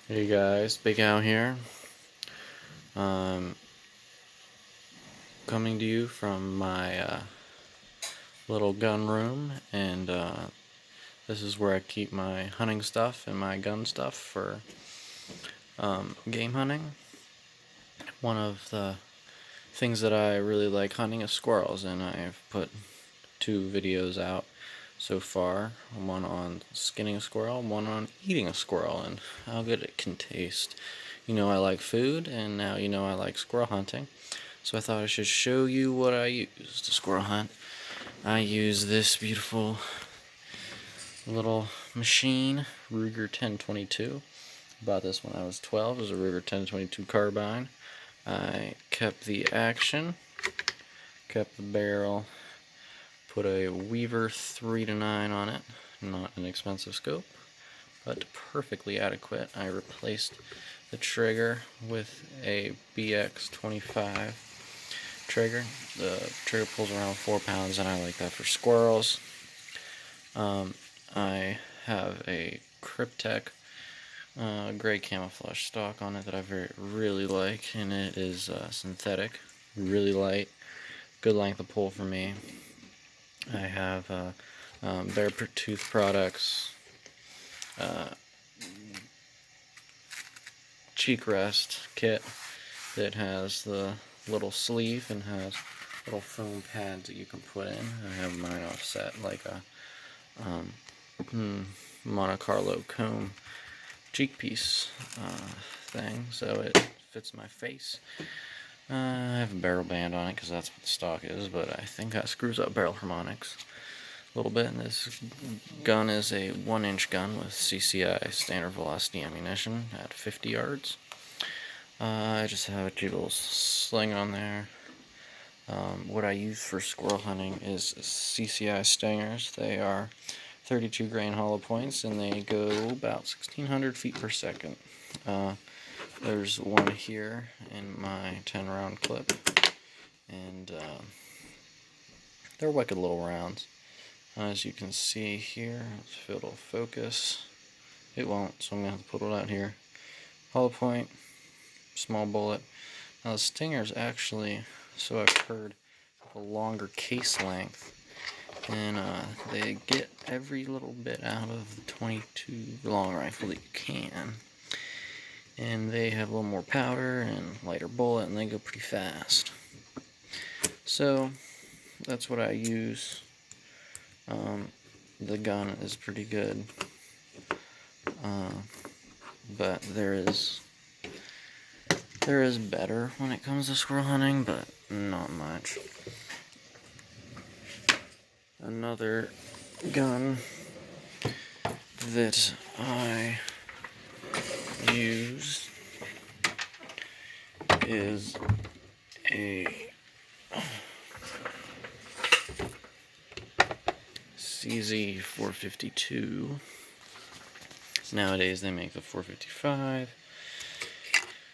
Hey guys, Big Al here. Um, Coming to you from my little gun room, and this is where I keep my hunting stuff and my gun stuff for game hunting. One of the things that I really like hunting is squirrels, and I've put 2 videos out so far. One on skinning a squirrel, one on eating a squirrel, and how good it can taste. You know I like food, and now you know I like squirrel hunting. So I thought I should show you what I use to squirrel hunt. I use this beautiful little machine, Ruger 1022. Bought this when I was 12. It was a Ruger 1022 carbine. I kept the action, kept the barrel, put a Weaver 3 to 9 on it. Not an expensive scope, but perfectly adequate. I replaced the trigger with a BX25 trigger. The trigger pulls around 4 pounds, and I like that for squirrels. I have a Cryptek gray camouflage stock on it that I really like, and it is synthetic, really light, good length of pull for me. I have Bear Tooth Products cheek rest kit that has the little sleeve and has little foam pads that you can put in. I have mine offset like a Monte Carlo comb cheek piece thing, so it fits my face. I have a barrel band on it because that's what the stock is, but I think that screws up barrel harmonics a little bit. And this gun is a 1-inch gun with CCI standard velocity ammunition at 50 yards. I just have a cute little sling on there. What I use for squirrel hunting is CCI stingers. They are 32 grain hollow points, and they go about 1,600 feet per second. There's one here in my 10-round clip, and they're wicked little rounds. As you can see here, if it'll focus, it won't, so I'm going to have to put it out here. Hollow point, small bullet. Now the stingers actually, so I've heard, have a longer case length, and they get every little bit out of the 22 long rifle that you can. And they have a little more powder and lighter bullet, and they go pretty fast. So that's what I use. The gun is pretty good, but there is better when it comes to squirrel hunting, but not much. Another gun that I use is a CZ 452. Nowadays they make the 455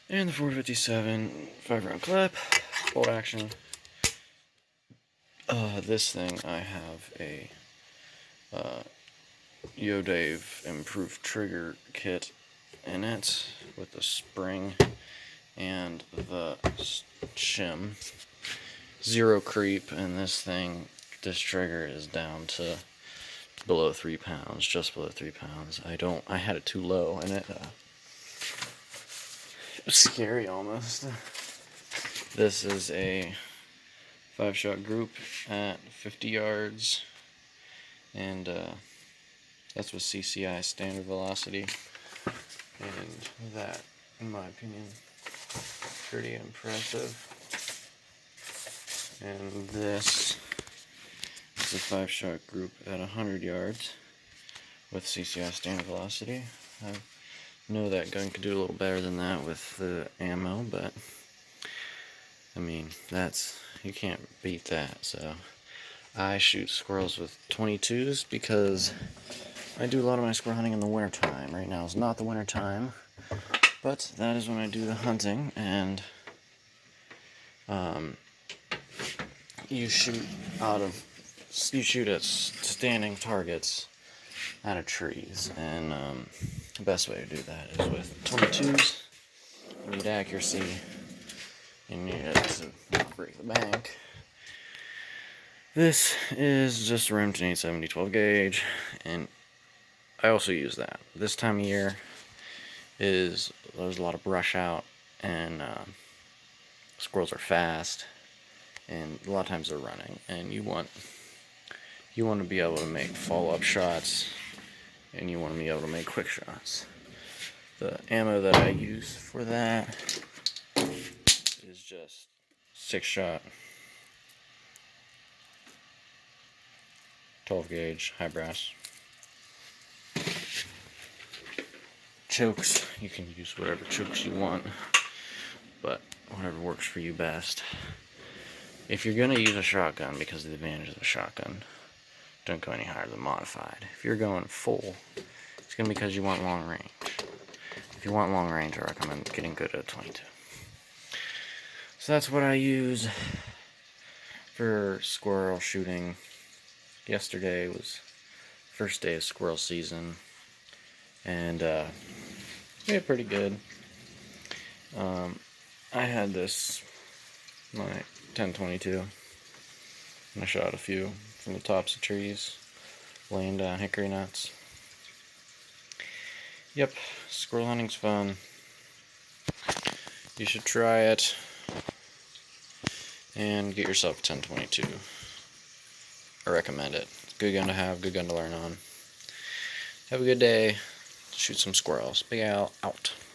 and the 457 5-round clip, bolt action. This thing, I have a Yo-Dave improved trigger kit in it with the spring and the shim. Zero creep, and this trigger is down to below 3 pounds, just below 3 pounds. I had it too low, and it was scary almost. This is a 5-shot group at 50 yards, and that's with CCI standard velocity, and that, in my opinion, pretty impressive. And this is a 5-shot group at 100 yards with CCI standard velocity. I know that gun could do a little better than that with the ammo, but I mean, you can't beat that. So I shoot squirrels with 22s because I do a lot of my squirrel hunting in the wintertime. Right now is not the winter time, but that is when I do the hunting, and you shoot at standing targets out of trees, and the best way to do that is with 22s. You need accuracy. You need it to not break the bank. This is just a Remington 870 12 gauge, and I also use that. This time of year there's a lot of brush out, and squirrels are fast, and a lot of times they're running, and you want to be able to make follow-up shots, and you want to be able to make quick shots. The ammo that I use for that is just 6-shot 12 gauge high brass. Chokes, you can use whatever chokes you want, but whatever works for you best. If you're going to use a shotgun, because of the advantage of a shotgun, don't go any higher than modified. If you're going full, it's going to be because you want long range. If you want long range, I recommend getting good at 22. So that's what I use for squirrel shooting. Yesterday was first day of squirrel season, and we did pretty good. I had my 10-22, and I shot a few from the tops of trees, laying down hickory nuts. Yep, squirrel hunting's fun. You should try it, and get yourself a 10-22. I recommend it. Good gun to have, good gun to learn on. Have a good day. Shoot some squirrels. Big Al out.